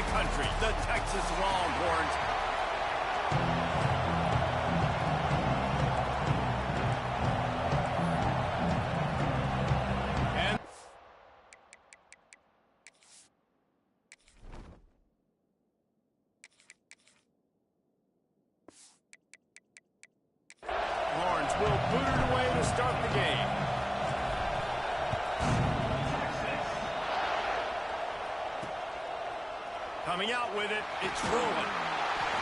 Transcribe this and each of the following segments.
the country, the Texas Longhorns. Will boot it away to start the game. Coming out with it, it's rolling.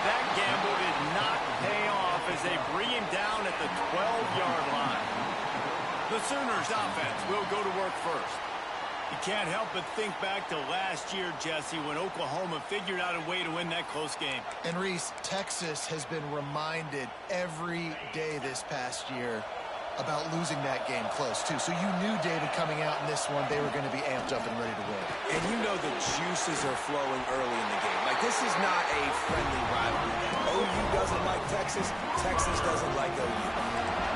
That gamble did not pay off as they bring him down at the 12-yard line. The Sooners offense will go to work first. You can't help but think back to last year, Jesse, when Oklahoma figured out a way to win that close game. And Reese, Texas has been reminded every day this past year about losing that game close, too. So you knew, David, coming out in this one, they were going to be amped up and ready to win. And you know the juices are flowing early in the game. Like, this is not a friendly rivalry. OU doesn't like Texas. Texas doesn't like OU.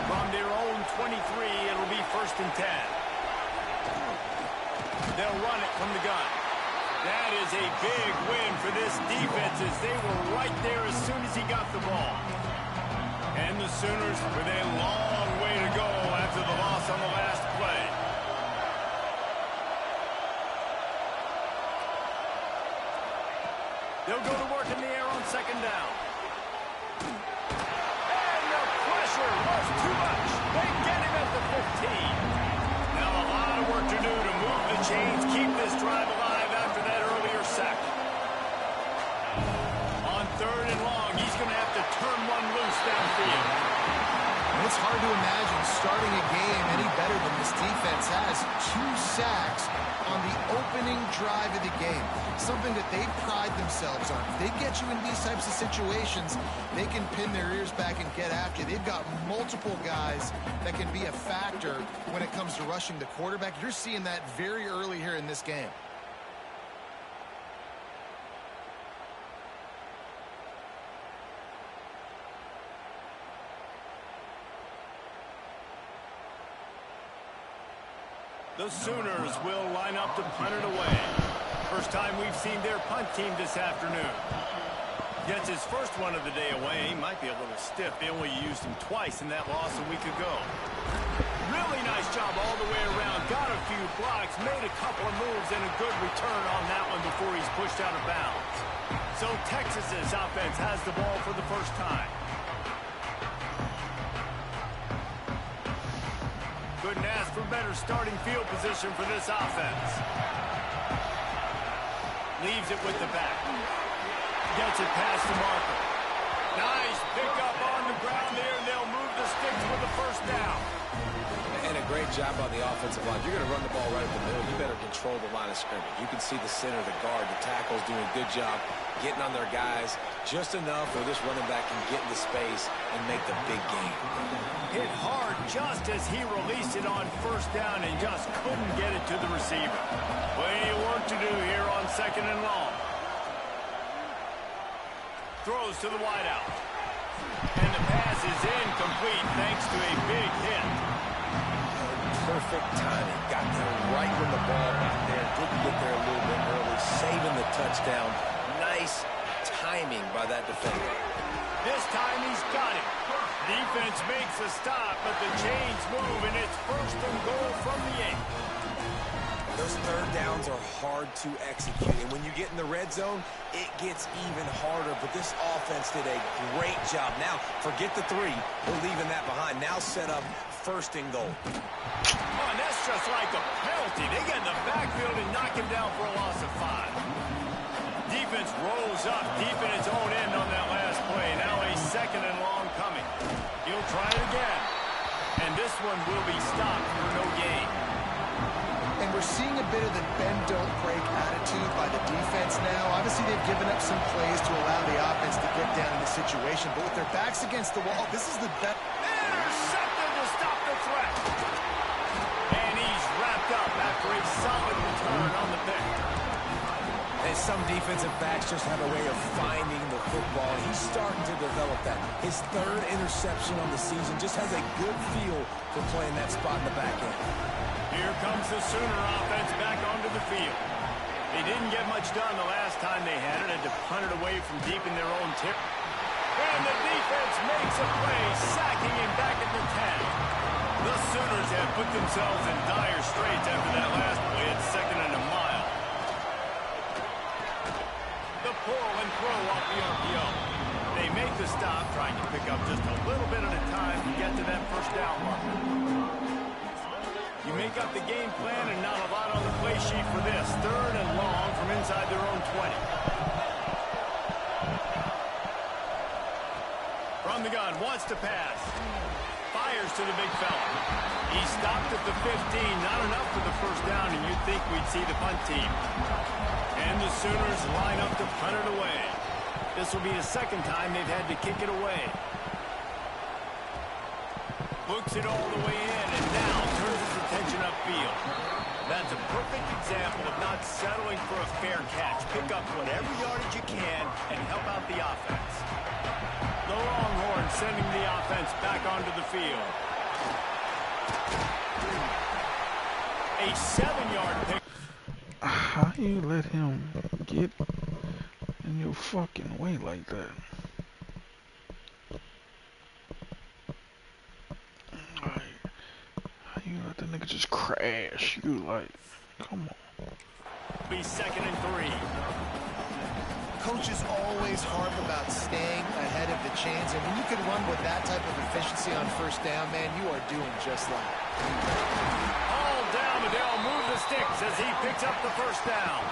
From their own 23, it'll be 1st and 10. They'll run it from the gun. That is a big win for this defense as they were right there as soon as he got the ball. And the Sooners with a long way to go after the loss on the last play. They'll go to work in the air on 2nd down. And the pressure was too much. They get him at the 15. Now a lot of work to do to move the chains, keep this drive alive after that earlier sack. On 3rd and long, he's going to have to turn one loose downfield. It's hard to imagine starting a game any better than this defense has. 2 sacks on the opening drive of the game. Something that they pride themselves on. If they get you in these types of situations, they can pin their ears back and get after you. They've got multiple guys that can be a factor when it comes to rushing the quarterback. You're seeing that very early here in this game. The Sooners will line up to punt it away. First time we've seen their punt team this afternoon. Gets his first one of the day away. He might be a little stiff. They only used him twice in that loss a week ago. Really nice job all the way around. Got a few blocks, made a couple of moves, and a good return on that one before he's pushed out of bounds. So Texas's offense has the ball for the first time. Couldn't ask for better starting field position for this offense. Leaves it with the back. Gets it past the marker. Nice pickup on the ground there, and they'll move the sticks for the 1st down. And a great job on the offensive line. You're going to run the ball right up the middle. You better control the line of scrimmage. You can see the center, the guard, the tackles doing a good job getting on their guys just enough where this running back can get into space and make the big game. Hit hard just as he released it on 1st down and just couldn't get it to the receiver. Plenty of work to do here on 2nd and long. Throws to the wideout. And the pass is incomplete thanks to a big hit. Perfect timing. Got there right when the ball got there. Didn't get there a little bit early. Saving the touchdown. Nice timing by that defender. This time he's got it. Defense makes a stop, but the chains move, and it's 1st and goal from the 8. Those 3rd downs are hard to execute, and when you get in the red zone, it gets even harder. But this offense did a great job. Now, forget the 3. We're leaving that behind. Now set up 1st and goal. Oh, and that's just like a penalty. They get in the backfield and knock him down for a loss of 5. Defense rolls up deep in its own end on that last play. Now a 2nd and long coming. He'll try it again. And this one will be stopped for no gain. And we're seeing a bit of the bend-don't-break attitude by the defense now. Obviously, they've given up some plays to allow the offense to get down in the situation. But with their backs against the wall, this is the best. Intercepted to stop the threat. And he's wrapped up after a solid return on the pick. And some defensive backs just have a way of finding the football. He's starting to develop that. His 3rd interception on the season just has a good feel for playing that spot in the back end. Here comes the Sooner offense back onto the field. They didn't get much done the last time they had it. Had to punt it away from deep in their own tip. And the defense makes a play, sacking him back at the 10. The Sooners have put themselves in dire straits after that last play at 2nd and a mile. The pull and throw off the RPO. They make the stop, trying to pick up just a little bit at a time to get to that first down marker. You make up the game plan and not a lot on the play sheet for this. 3rd and long from inside their own 20. From the gun, wants to pass. Fires to the big fella. He stopped at the 15, not enough for the first down, and you'd think we'd see the punt team. And the Sooners line up to punt it away. This will be the 2nd time they've had to kick it away. Books it all the way in, and now turns his attention upfield. That's a perfect example of not settling for a fair catch. Pick up whatever yardage you can and help out the offense. The Longhorns sending the offense back onto the field. A 7-yard pick. How you let him get in your fucking way like that? How you let the nigga just crash? You like, come on. Be 2nd and 3. Coaches always harp about staying ahead of the chains, and when you can run with that type of efficiency on first down, man, you are doing just that. All down, but they'll move the sticks as he picks up the first down.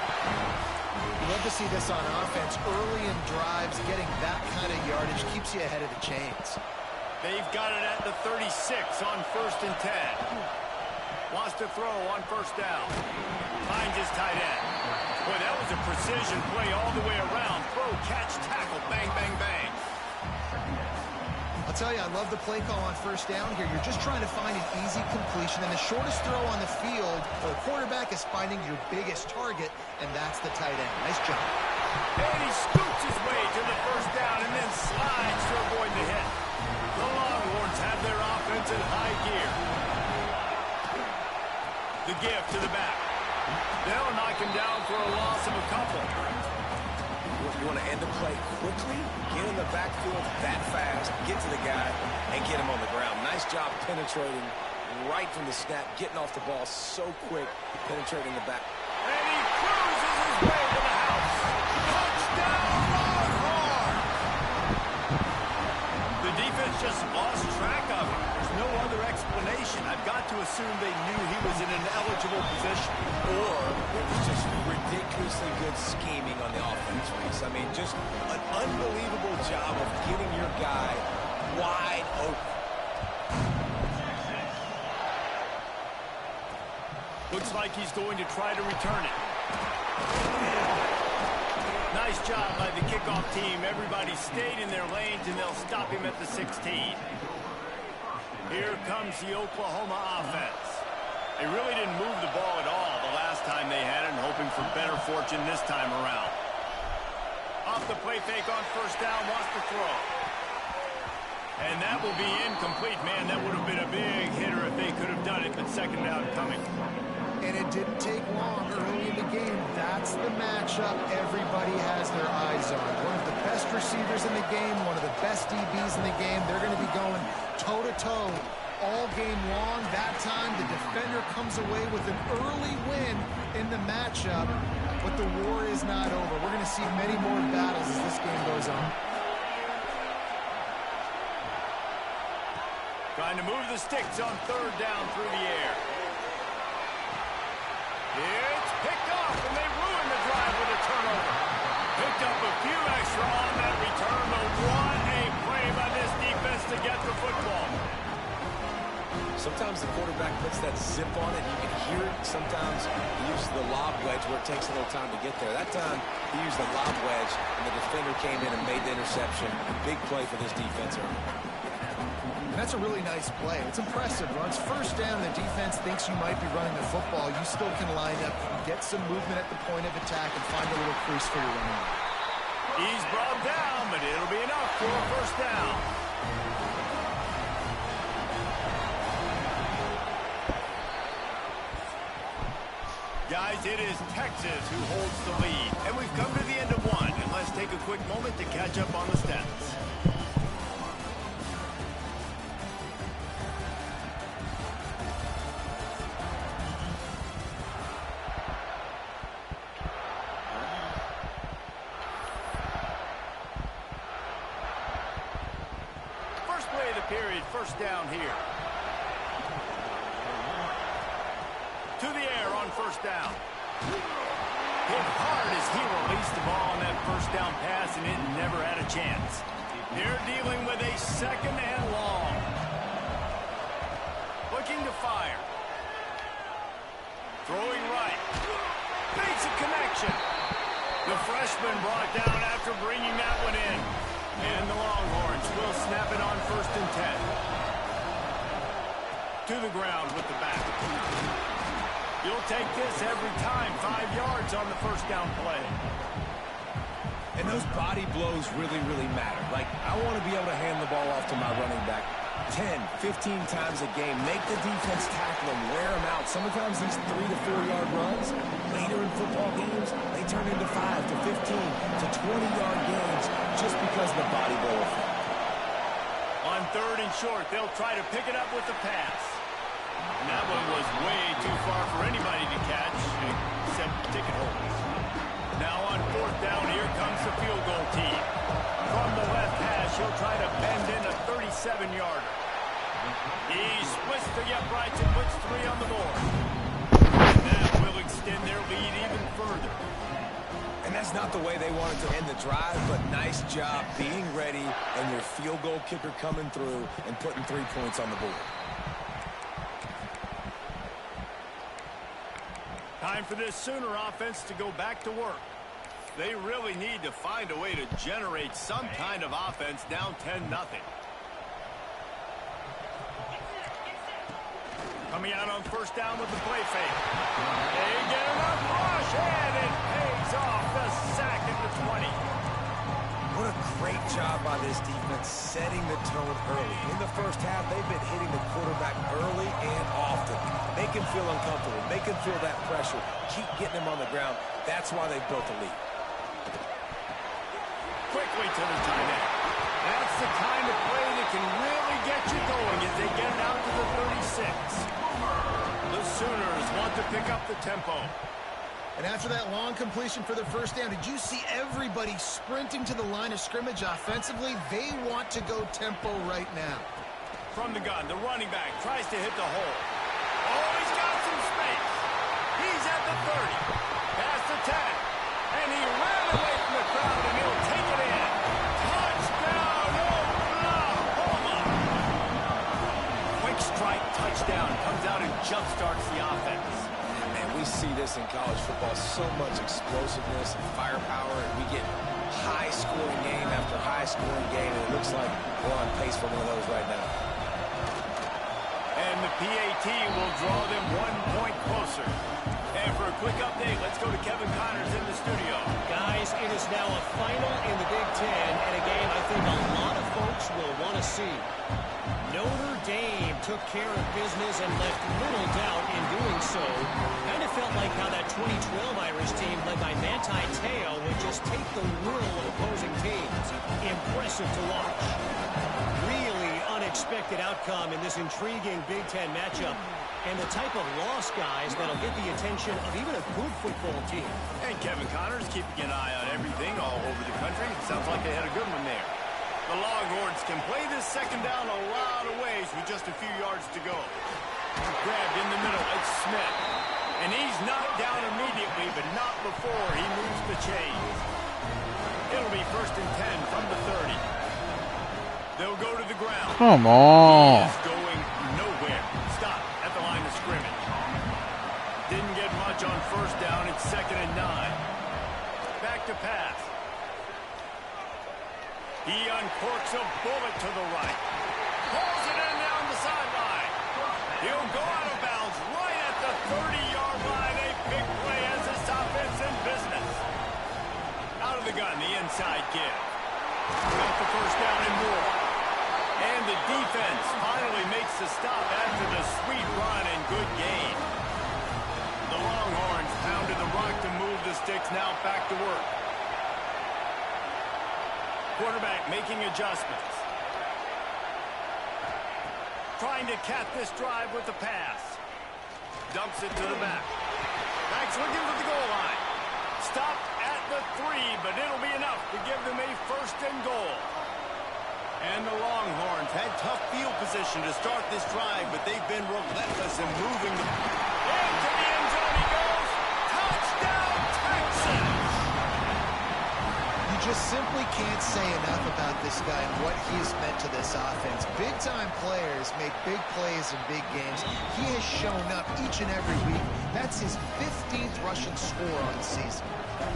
You love to see this on offense. Early in drives, getting that kind of yardage keeps you ahead of the chains. They've got it at the 36 on 1st and 10. Wants to throw on first down. Finds his tight end. Boy, that was a precision play all the way around. Throw, catch, tackle, bang, bang, bang. I'll tell you, I love the play call on first down here. You're just trying to find an easy completion, and the shortest throw on the field, the quarterback is finding your biggest target, and that's the tight end. Nice job. And he scoots his way to the first down and then slides to avoid the hit. The Longhorns have their offense in high gear. The give to the back. They'll knock him down for a loss of a couple. You want to end the play quickly, get in the backfield that fast, get to the guy, and get him on the ground. Nice job penetrating right from the snap, getting off the ball so quick, penetrating the back. And he cruises his way to the house. Touchdown, Longhorn! The defense just lost track of him. There's no other explanation. I've got to assume they knew he was in an eligible position. Or it was just ridiculously good scheming on the offense, Reese. I mean, just an unbelievable job of getting your guy wide open. Looks like he's going to try to return it. Nice job by the kickoff team. Everybody stayed in their lanes, and they'll stop him at the 16. Here comes the Oklahoma offense. They really didn't move the ball at all the last time they had it, and hoping for better fortune this time around. Off the play fake on first down, wants to throw. And that will be incomplete. Man, that would have been a big hitter if they could have done it, but 2nd down coming. And it didn't take long early in the game. That's the matchup everybody has their eyes on. One of the best receivers in the game, one of the best DBs in the game. They're going to be going toe-to-toe all game long. That time, the defender comes away with an early win in the matchup, but the war is not over. We're going to see many more battles as this game goes on. Trying to move the sticks on 3rd down through the air. It's picked off, and they ruin the drive with a turnover. Picked up a few extra on that return, but what a play by this defense to get the football. Sometimes the quarterback puts that zip on it. You can hear it. Sometimes he uses the lob wedge where it takes a little time to get there. That time he used the lob wedge, and the defender came in and made the interception. Big play for this defense. And that's a really nice play. It's impressive. Once first down, the defense thinks you might be running the football. You still can line up, get some movement at the point of attack, and find a little crease for your running. He's brought down, but it'll be enough for a first down. guys, it is Texas who holds the lead. And we've come to the end of one. And let's take a quick moment to catch up on the stats. First play of the period, first down here. To the air on first down. Hit hard as he released the ball on that first down pass, and it never had a chance. They're dealing with a second and long. Looking to fire. Throwing right. Makes a connection. The freshman brought down after bringing that one in. And the Longhorns will snap it on first and 10. To the ground with the back. You'll take this every time. 5 yards on the first down play. And those body blows really, really matter. Like, I want to be able to hand the ball off to my running back 10, 15 times a game. Make the defense tackle him, wear him out. Sometimes these 3 to 4 yard runs, later in football games, they turn into 5 to 15 to 20-yard games just because of the body blow effect. On third and short, they'll try to pick it up with the pass. And that one was way too far for anybody to catch, except ticket holders. Now on fourth down, here comes the field goal team. From the left hash, he'll try to bend in a 37-yarder. He splits the uprights and puts 3 on the board. That will extend their lead even further. And that's not the way they wanted to end the drive, but nice job being ready and your field goal kicker coming through and putting 3 points on the board. Time for this Sooner offense to go back to work. They really need to find a way to generate some kind of offense down 10-0. Coming out on first down with the play fake. They get enough rush, and it pays off the sack at the 20. What a great job by this defense setting the tone early. In the first half, they've been hitting the quarterback early and often. Make him feel uncomfortable. Make him feel that pressure. Keep getting him on the ground. That's why they've built a lead. Quickly to the tight end. That's the kind of play that can really get you going as they get it out to the 36. The Sooners want to pick up the tempo. And after that long completion for the first down, did you see everybody sprinting to the line of scrimmage offensively? They want to go tempo right now. From the gun, the running back tries to hit the hole. Oh, he's got some space. He's at the 30. Past the 10. And he ran away from the crowd, and he'll take it in. Touchdown, Oklahoma! Quick strike touchdown comes out and jumpstarts the offense. Man, we see this in college football, so much explosiveness and firepower, and we get high-scoring game after high-scoring game, and it looks like we're on pace for one of those right now. And the PAT will draw them 1 point closer. And for a quick update, let's go to Kevin Connors in the studio. Guys, it is now a final in the Big Ten, and a game I think a lot of folks will want to see. Notre Dame took care of business and left little doubt in doing so. Kind of felt like how that 2012 Irish team led by Manti Te'o would just take the will of opposing teams. Impressive to watch. Really unexpected outcome in this intriguing Big Ten matchup. And the type of loss, guys, that'll get the attention of even a good football team. And Kevin Connors keeping an eye on everything all over the country. Sounds like they had a good one there. The Longhorns can play this second down a lot of ways with just a few yards to go. Grabbed in the middle, it's Smith. And he's knocked down immediately, but not before he moves the chains. It'll be first and 10 from the 30. They'll go to the ground. Come on. He is going nowhere. Stop at the line of scrimmage. Didn't get much on first down. It's second and 9. Back to pass. He uncorks a bullet to the right. Pulls it in down the sideline. He'll go out of bounds right at the 30-yard line. A big play as this offense in business. Out of the gun, the inside give. Got the first down and more. And the defense finally makes the stop after the sweet run and good gain. The Longhorns pound the sticks now back to work. Quarterback making adjustments. Trying to cap this drive with the pass. Dumps it to the back. Back's looking for the goal line. Stopped at the 3, but it'll be enough to give them a 1st and goal. And the Longhorns had tough field position to start this drive, but they've been relentless in moving the... Into the end zone he goes. Touchdown, Texans! You just simply can't say enough about this guy and what he's meant to this offense. Big-time players make big plays in big games. He has shown up each and every week. That's his 15th rushing score on the season.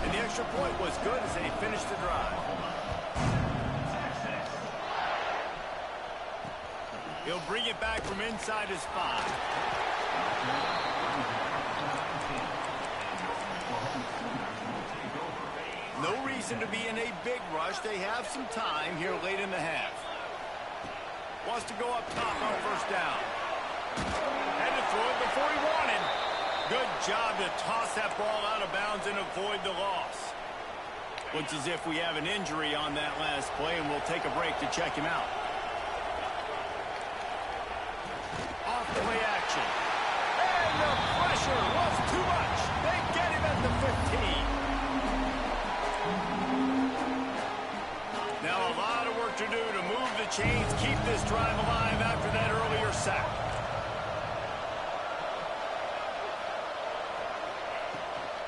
And the extra point was good as they finished the drive. He'll bring it back from inside his 5. No reason to be in a big rush. They have some time here late in the half. Wants to go up top on 1st down. Had to throw it before he wanted. Good job to toss that ball out of bounds and avoid the loss. Looks as if we have an injury on that last play, and we'll take a break to check him out. Off play action. And the pressure was too much. They get him at the 15. Now a lot of work to do to move the chains, keep this drive alive after that earlier sack.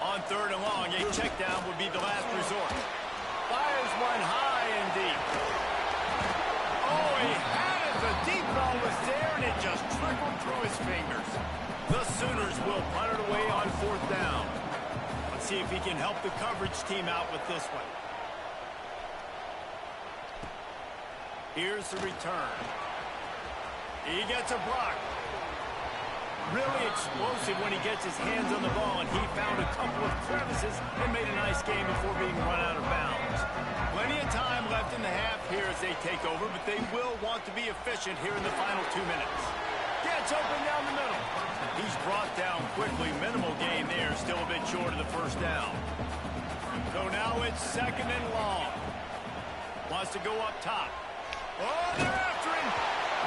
On 3rd and long, a check down would be the last resort. Fires one high and deep. Oh, he had it. The deep ball was there, and it just trickled through his fingers. The Sooners will punt it away on 4th down. Let's see if he can help the coverage team out with this one. Here's the return. He gets a block. Really explosive when he gets his hands on the ball, and he found a couple of crevices and made a nice game before being run out of bounds. Plenty of time left in the half here as they take over, but they will want to be efficient here in the final 2 minutes. Gets open down the middle. He's brought down quickly. Minimal gain there, still a bit short of the 1st down. So now it's 2nd and long. Wants to go up top. Oh, they're after him.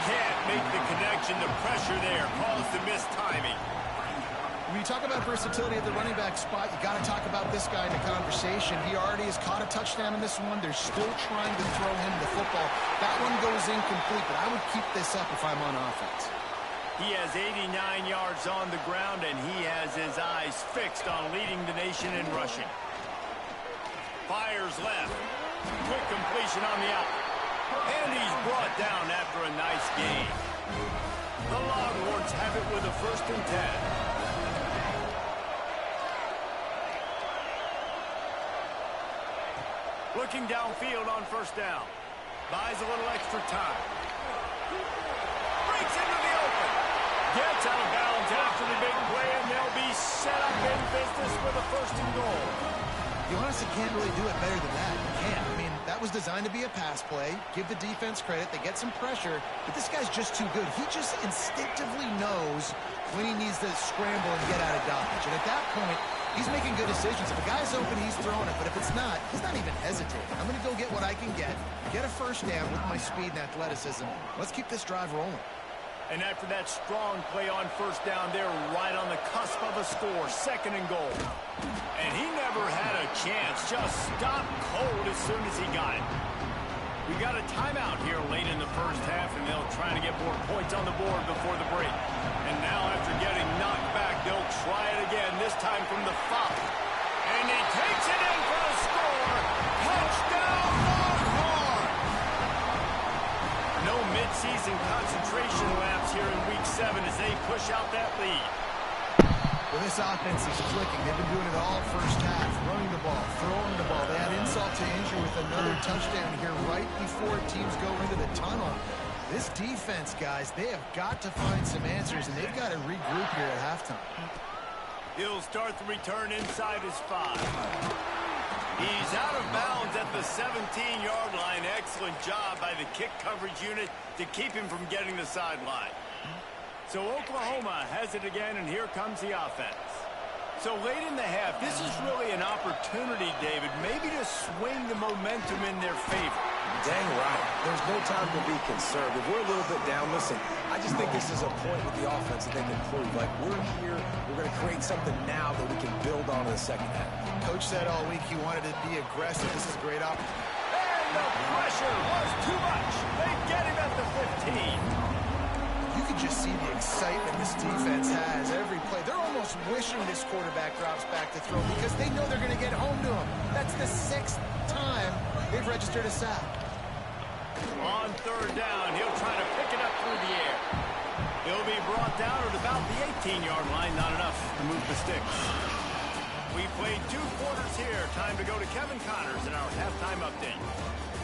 Can't make the connection. The pressure there caused the missed timing. When you talk about versatility at the running back spot, you got to talk about this guy in the conversation. He already has caught a touchdown in this one. They're still trying to throw him the football. That one goes incomplete, but I would keep this up if I'm on offense. He has 89 yards on the ground, and he has his eyes fixed on leading the nation in rushing. Fires left. Quick completion on the out. And he's brought down after a nice gain. The Longhorns have it with a 1st and 10. Looking downfield on 1st down. Buys a little extra time. Breaks into the open. Gets out of bounds after the big play, and they'll be set up in business with a 1st and goal. You honestly can't really do it better than that. You can't. I mean, that was designed to be a pass play. Give the defense credit. They get some pressure, but this guy's just too good. He just instinctively knows when he needs to scramble and get out of dodge. And at that point, he's making good decisions. If a guy's open, he's throwing it. But if it's not, he's not even hesitating. I'm going to go get what I can get a 1st down with my speed and athleticism. Let's keep this drive rolling. And after that strong play on 1st down, they're right on the cusp of a score, 2nd and goal. And he never had a chance, just stopped cold as soon as he got it. We got a timeout here late in the 1st half, and they'll try to get more points on the board before the break. And now after getting knocked back, they'll try it again, this time from the 5. And he takes it in for a score. Touchdown, Longhorn! No mid-season concentration laps here in Week 7 as they push out that lead. Well, this offense is clicking. They've been doing it all 1st half, running the ball, throwing the ball. They had insult to injury with another touchdown here right before teams go into the tunnel. This defense, guys, they have got to find some answers, and they've got to regroup here at halftime. He'll start the return inside his 5. He's out of bounds at the 17-yard line. Excellent job by the kick coverage unit to keep him from getting the sideline. So Oklahoma has it again, and here comes the offense. So late in the half, this is really an opportunity, David, maybe to swing the momentum in their favor. Dang right. There's no time to be conservative. We're a little bit down. Listen, I just think this is a point with the offense that they can prove. Like, we're here, we're going to create something now that we can build on in the second half. Coach said all week he wanted to be aggressive. This is a great opportunity. And the pressure was too much. They get him at the 15. You can just see the excitement this defense has every play. They're almost wishing this quarterback drops back to throw because they know they're going to get home to him. That's the 6th time they've registered a sack. On third down, he'll try to pick it up through the air. He'll be brought down at about the 18-yard line. Not enough to move the sticks. We played 2 quarters here. Time to go to Kevin Connors in our halftime update.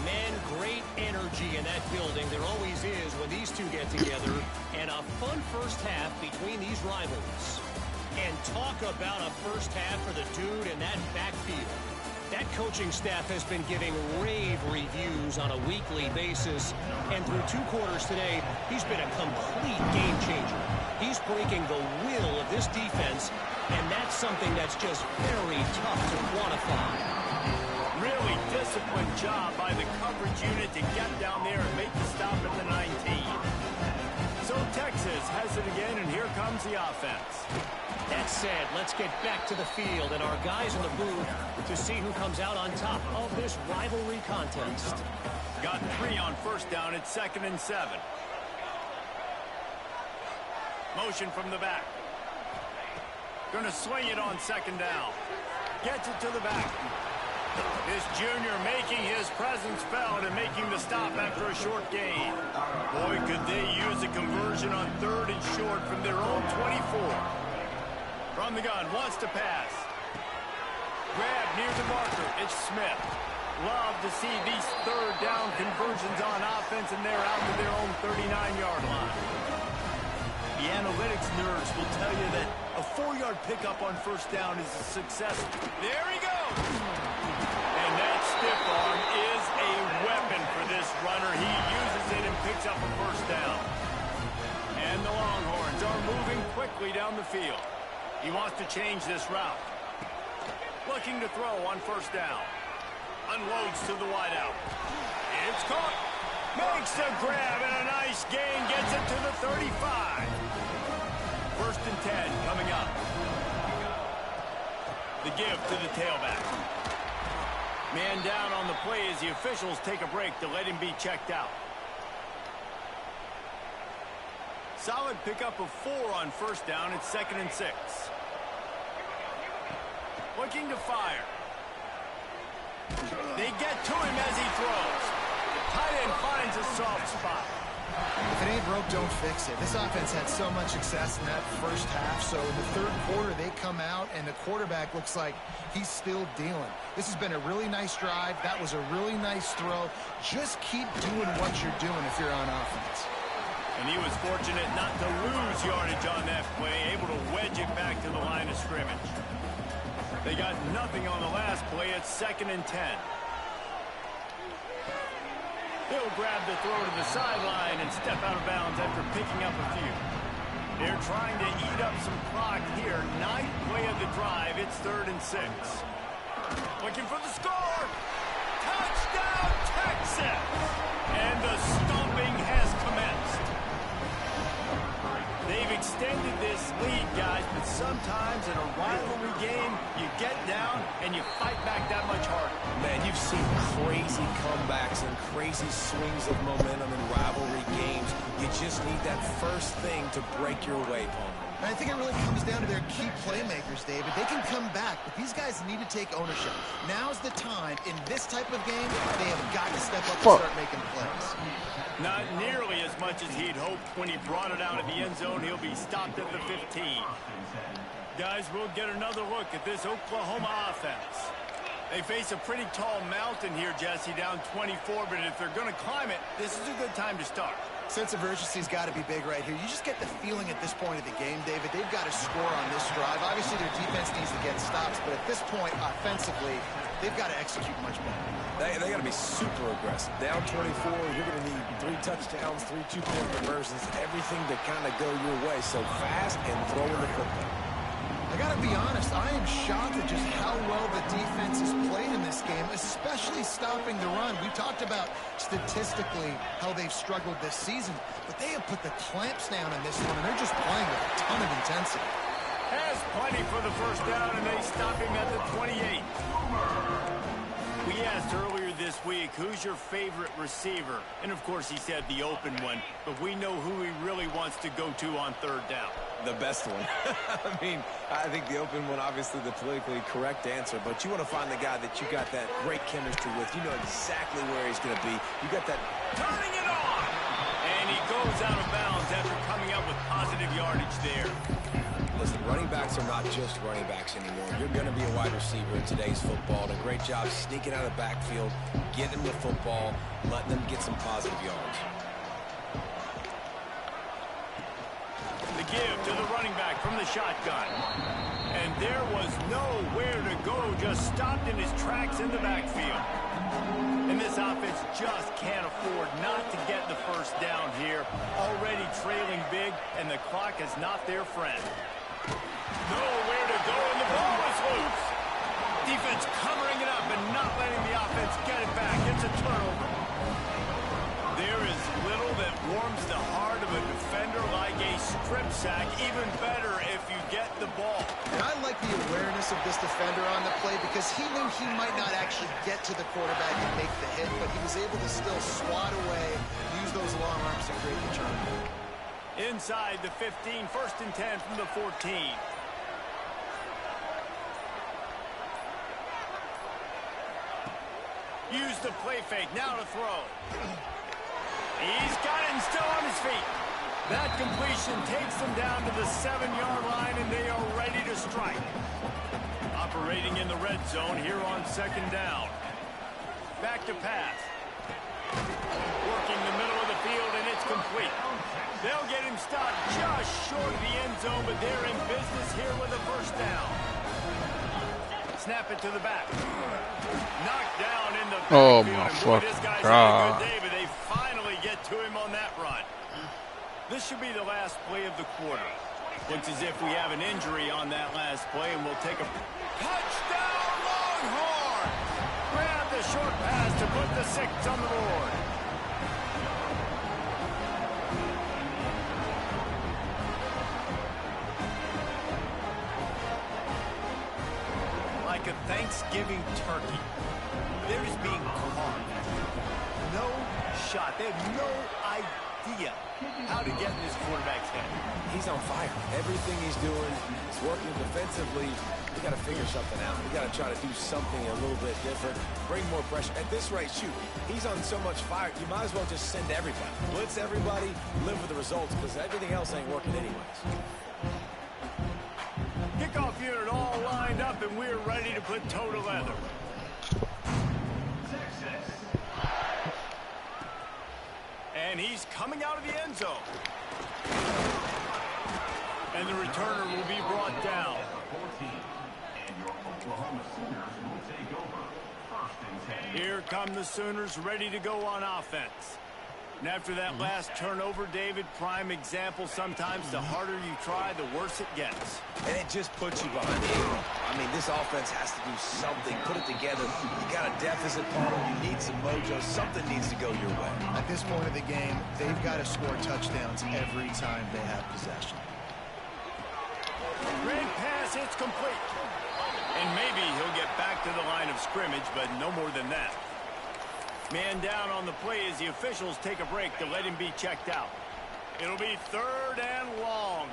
Man, great energy in that building. There always is when these two get together. And a fun first half between these rivals. And talk about a first half for the dude in that backfield. That coaching staff has been giving rave reviews on a weekly basis. And through 2 quarters today, he's been a complete game changer. He's breaking the will of this defense. And that's something that's just very tough to quantify. Really disciplined job by the coverage unit to get down there and make the stop at the 19. So Texas has it again, and here comes the offense. That said, let's get back to the field and our guys in the booth to see who comes out on top of this rivalry contest. Got 3 on first down. It's 2nd and 7. Motion from the back. Gonna swing it on 2nd down. Gets it to the back. This junior making his presence felt and making the stop after a short gain. Boy, could they use a conversion on 3rd and short from their own 24. From the gun, wants to pass. Grab near the marker. It's Smith. Love to see these 3rd down conversions on offense, and they're out to their own 39-yard line. The analytics nerds will tell you that a 4-yard pickup on first down is a success. There he goes. And that stiff arm is a weapon for this runner. He uses it and picks up a first down. And the Longhorns are moving quickly down the field. He wants to change this route. Looking to throw on first down. Unloads to the wideout. It's caught. Makes a grab and a nice gain. Gets it to the 35. 1st and 10 coming up. The give to the tailback. Man down on the play as the officials take a break to let him be checked out. Solid pickup of 4 on first down. It's 2nd and 6. Looking to fire. They get to him as he throws. The tight end finds a soft spot. If it ain't broke, don't fix it. This offense had so much success in that first half, so in the 3rd quarter, they come out, and the quarterback looks like he's still dealing. This has been a really nice drive. That was a really nice throw. Just keep doing what you're doing if you're on offense. And he was fortunate not to lose yardage on that play, able to wedge it back to the line of scrimmage. They got nothing on the last play. It's 2nd and 10. He'll grab the throw to the sideline and step out of bounds after picking up a few. They're trying to eat up some clock here. 9th play of the drive. It's 3rd and 6. Looking for the score. Touchdown, Texas! And the stomping has commenced. They've extended this lead, guys, but sometimes in a rivalry game, you get down and you fight back that much harder. Man, you've seen crazy comebacks and crazy swings of momentum in rivalry games. You just need that first thing to break your way, Paul. And I think it really comes down to their key playmakers, David. They can come back, but these guys need to take ownership. Now's the time. In this type of game, they have got to step up and start making plays. Not nearly as much as he'd hoped when he brought it out of the end zone. He'll be stopped at the 15. Guys, we'll get another look at this Oklahoma offense. They face a pretty tall mountain here, Jesse, down 24, but if they're going to climb it, this is a good time to start. Sense of urgency's got to be big right here. You just get the feeling at this point of the game, David, they've got to score on this drive. Obviously, their defense needs to get stops, but at this point, offensively, they've got to execute much better. They got to be super aggressive. Down 24, you're going to need 3 touchdowns, 3 two-point conversions, everything to kind of go your way. So fast and throwing the football. I I got to be honest, I am shocked at just how well the defense has played in this game, especially stopping the run. We talked about statistically how they've struggled this season, but they have put the clamps down in this one, and they're just playing with a ton of intensity. Has plenty for the first down, and they stop him at the 28. We asked earlier this week, who's your favorite receiver? And, of course, he said the open one, but we know who he really wants to go to on third down. The best one. I mean, I think the open one, obviously the politically correct answer, but you want to find the guy that you got that great chemistry with. You know exactly where he's going to be. You got that turning it on! And he goes out of bounds after coming up with positive yardage there. Listen, running backs are not just running backs anymore. You're going to be a wide receiver in today's football. And a great job sneaking out of the backfield, getting them the football, letting them get some positive yards. The give to the running back from the shotgun. And there was nowhere to go, just stopped in his tracks in the backfield. And this offense just can't afford not to get the first down here. Already trailing big, and the clock is not their friend. Nowhere to go, and the ball is loose. Defense covering it up and not letting the offense get it back. It's a turnover. There is little that warms the heart of a defender like a strip sack. Even better if you get the ball. And I like the awareness of this defender on the play because he knew he might not actually get to the quarterback and make the hit, but he was able to still swat away, use those long arms to create the turnover. Inside the 15, 1st and 10 from the 14. Use the play fake, now to throw. He's got it and still on his feet. That completion takes them down to the 7-yard line, and they are ready to strike. Operating in the red zone here on 2nd down. Back to pass. Working the middle of the field, and it's complete. They'll get him stopped just short of the end zone, but they're in business here with a first down. Snap it to the back. Knocked down in the backfield. Oh, my fucking this guy's God. having a good day, but they finally get to him on that run. This should be the last play of the quarter. Looks as if we have an injury on that last play, and we'll take a touchdown Longhorn. Grab the short pass to put the 6 on the board. Like a Thanksgiving turkey, they're just being carved. No shot. They have no idea how to get in this quarterback's head. He's on fire. Everything he's doing is working defensively. We got to figure something out. We got to try to do something a little bit different. Bring more pressure. At this rate, shoot, he's on so much fire, you might as well just send everybody. Blitz everybody, live with the results, because everything else ain't working anyways. Kickoff unit all lined up, and we're ready to put toe to leather. And he's coming out of the end zone. And the returner will be brought down. Here come the Sooners, ready to go on offense. And after that last turnover, David, prime example, sometimes the harder you try, the worse it gets. And it just puts you behind the eight ball. I mean, this offense has to do something, put it together. You got a deficit, Paul. You need some mojo. Something needs to go your way. At this point of the game, they've got to score touchdowns every time they have possession. Great pass, it's complete. And maybe he'll get back to the line of scrimmage, but no more than that. Man down on the play as the officials take a break to let him be checked out. It'll be 3rd and long.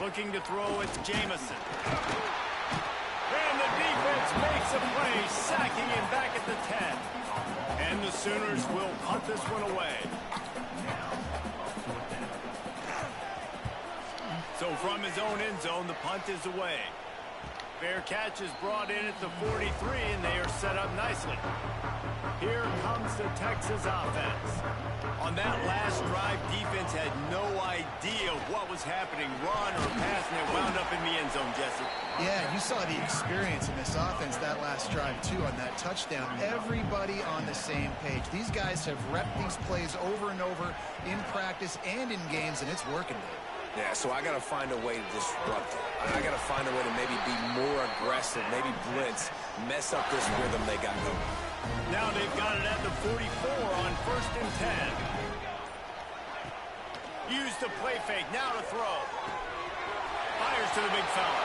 Looking to throw, it's Jamison. And the defense makes a play, sacking him back at the 10. And the Sooners will punt this one away. So from his own end zone, the punt is away. Fair catch is brought in at the 43, and they are set up nicely. Here comes comes the Texas offense. On that last drive, defense had no idea what was happening, run or pass, and it wound up in the end zone, Jesse. Yeah, you saw the experience in this offense that last drive, too, on that touchdown. Everybody on the same page. These guys have repped these plays over and over in practice and in games, and it's working. Yeah, so I got to find a way to disrupt it. I got to find a way to maybe be more aggressive, maybe blitz, mess up this rhythm they got going. Now they've got it at the 44 on 1st and 10. Use the play fake, now to throw. Fires to the big fella.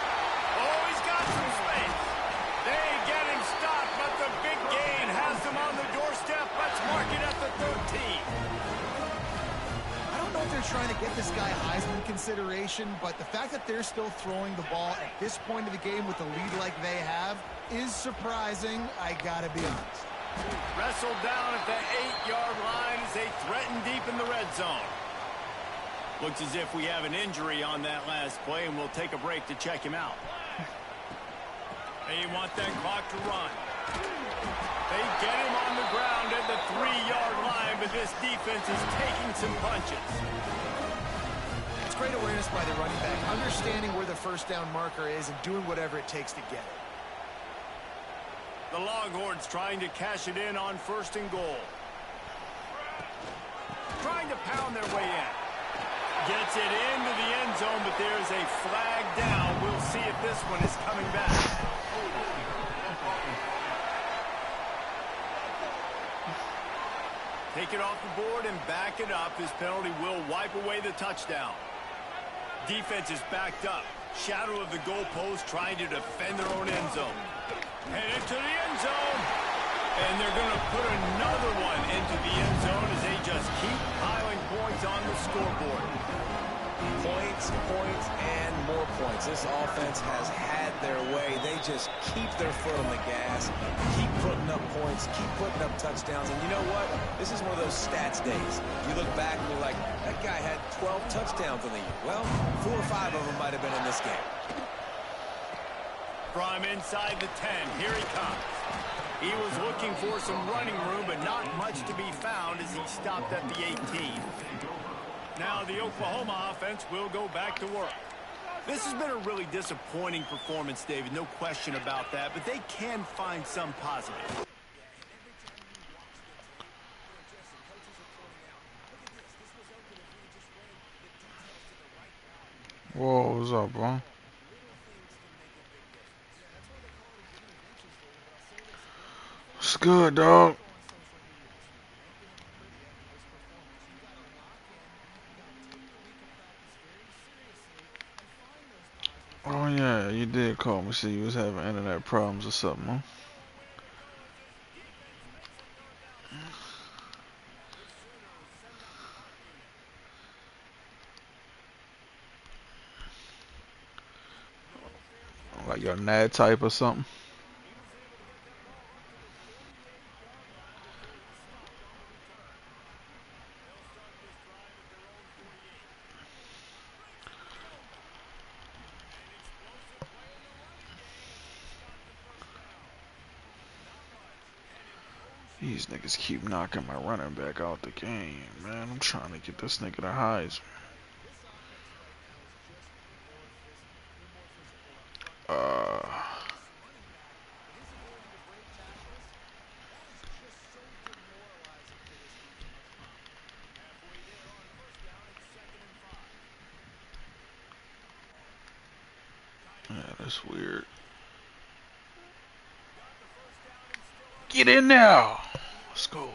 Oh, he's got some space. They get him stopped, but the big gain has them on the doorstep. Let's mark it at the 13. I don't know if they're trying to get this guy Heisman consideration, but the fact that they're still throwing the ball at this point of the game with a lead like they have is surprising, I gotta be honest. Wrestled down at the 8-yard line as they threaten deep in the red zone. Looks as if we have an injury on that last play, and we'll take a break to check him out. They want that clock to run. They get him on the ground at the 3-yard line, but this defense is taking some punches. It's great awareness by the running back, understanding where the first down marker is and doing whatever it takes to get it. The Longhorns trying to cash it in on 1st and goal. Trying to pound their way in. Gets it into the end zone, but there's a flag down. We'll see if this one is coming back. Take it off the board and back it up. This penalty will wipe away the touchdown. Defense is backed up. Shadow of the goalpost trying to defend their own end zone. Headed to the end zone. And they're going to put another one into the end zone as they just keep piling points on the scoreboard. Points, points, and more points. This offense has had their way. They just keep their foot on the gas, keep putting up points, keep putting up touchdowns. And you know what? This is one of those stats days. You look back and you're like, that guy had 12 touchdowns in the year. Well, 4 or 5 of them might have been in this game. From inside the 10, here he comes. He was looking for some running room, but not much to be found as he stopped at the 18. Now the Oklahoma offense will go back to work. This has been a really disappointing performance, David, no question about that, but they can find some positive. Whoa, what's up, bro? What's good, dog? Oh yeah, you did call me. See, you was having internet problems or something, huh? Like your NAD type or something? These niggas keep knocking my running back out the game, man. I'm trying to get this nigga the Heisman. Yeah, that's weird. Get in there. Let's go.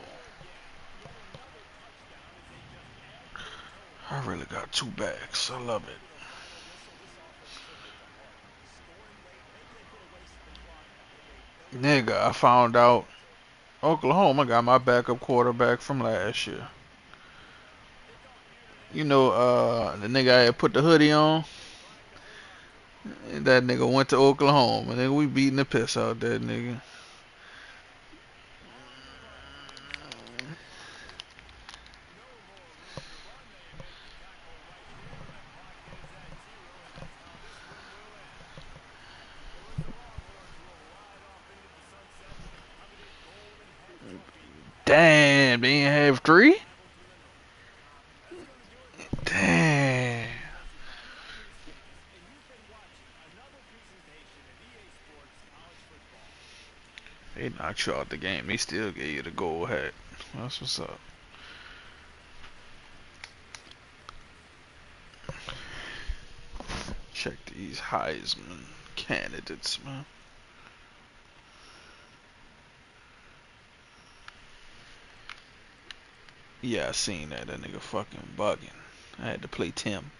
I really got 2 backs. I love it. Nigga, I found out Oklahoma got my backup quarterback from last year. You know, the nigga I had put the hoodie on? That nigga went to Oklahoma. And then we beating the piss out that nigga. Damn, they ain't have 3? Damn. They knocked you out the game. They still gave you the go ahead. That's what's up. Check these Heisman candidates, man. Yeah, I seen that. That nigga fucking bugging. I had to play Tim.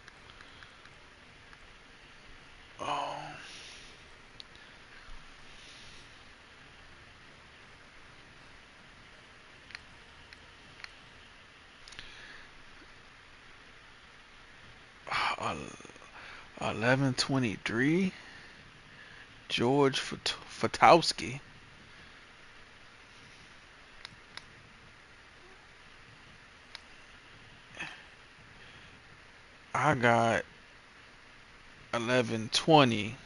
Oh. Uh, 1123. George Fatowski. I got 1120.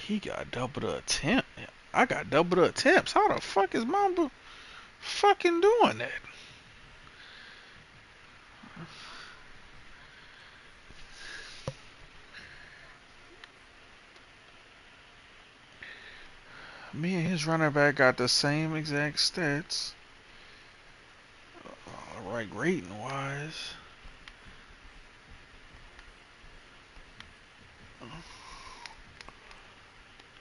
He got double the attempt. I got double the attempts. How the fuck is Mamba fucking doing that? Me and his running back got the same exact stats. Right, rating wise.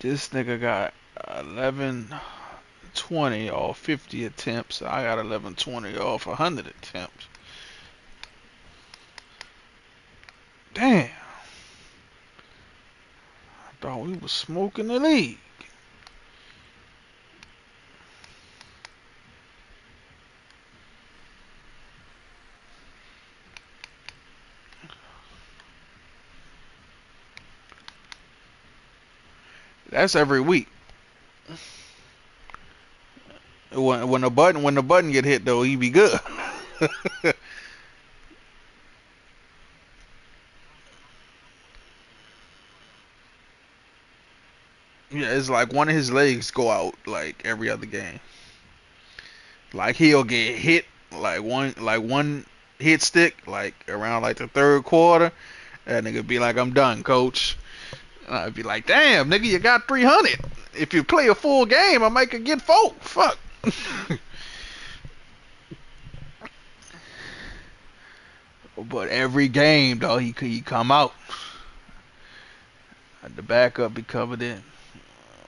This nigga got 1120 off 50 attempts. I got 1120 off 100 attempts. Damn. I thought we was smoking the league. That's every week. When the button get hit though, he be good. Yeah, it's like one of his legs go out like every other game. Like he'll get hit like one hit stick like around like the third quarter. That nigga be like, I'm done, coach. And I'd be like, damn, nigga, you got 300. If you play a full game, I might could get 4. Fuck. But every game though, he come out. The backup be covered in,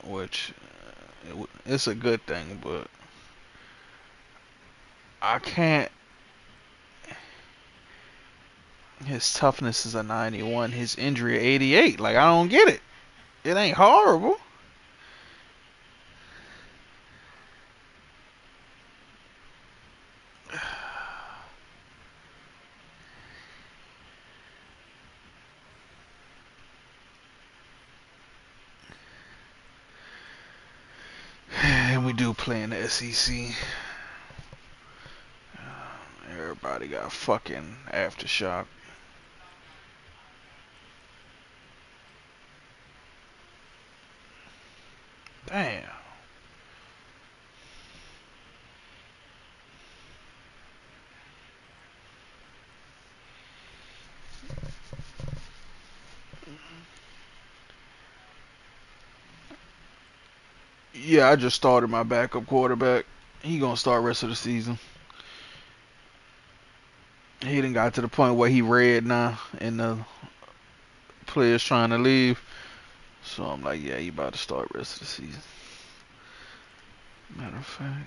which it's a good thing, but I can't. His toughness is a 91. His injury a 88. Like I don't get it. It ain't horrible. And we do play in the SEC. Everybody got fucking aftershock. Damn. Yeah, I just started my backup quarterback. He gonna start rest of the season. He done got to the point where he read now, and the players trying to leave. So I'm like, yeah, he about to start rest of the season. Matter of fact.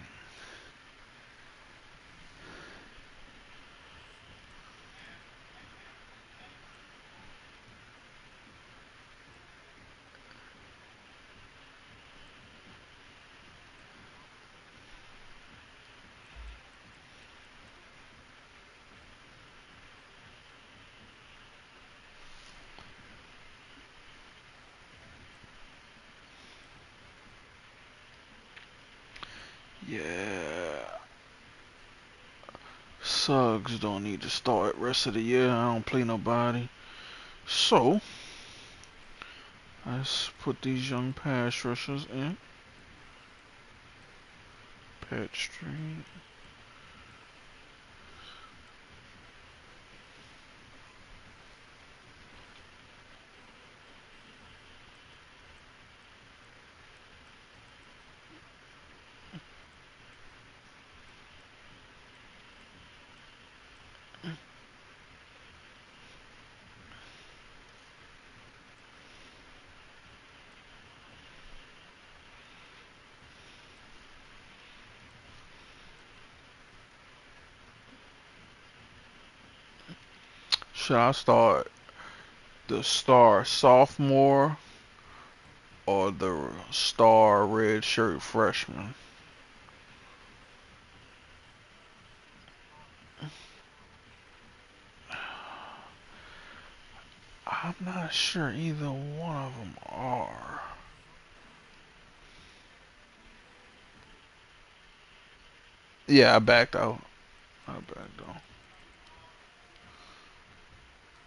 Yeah. Suggs don't need to start rest of the year. I don't play nobody. So, let's put these young pass rushers in. Pet Street. Should I start the star sophomore or the star red shirt freshman? I'm not sure either one of them are. Yeah, I backed out. I backed out.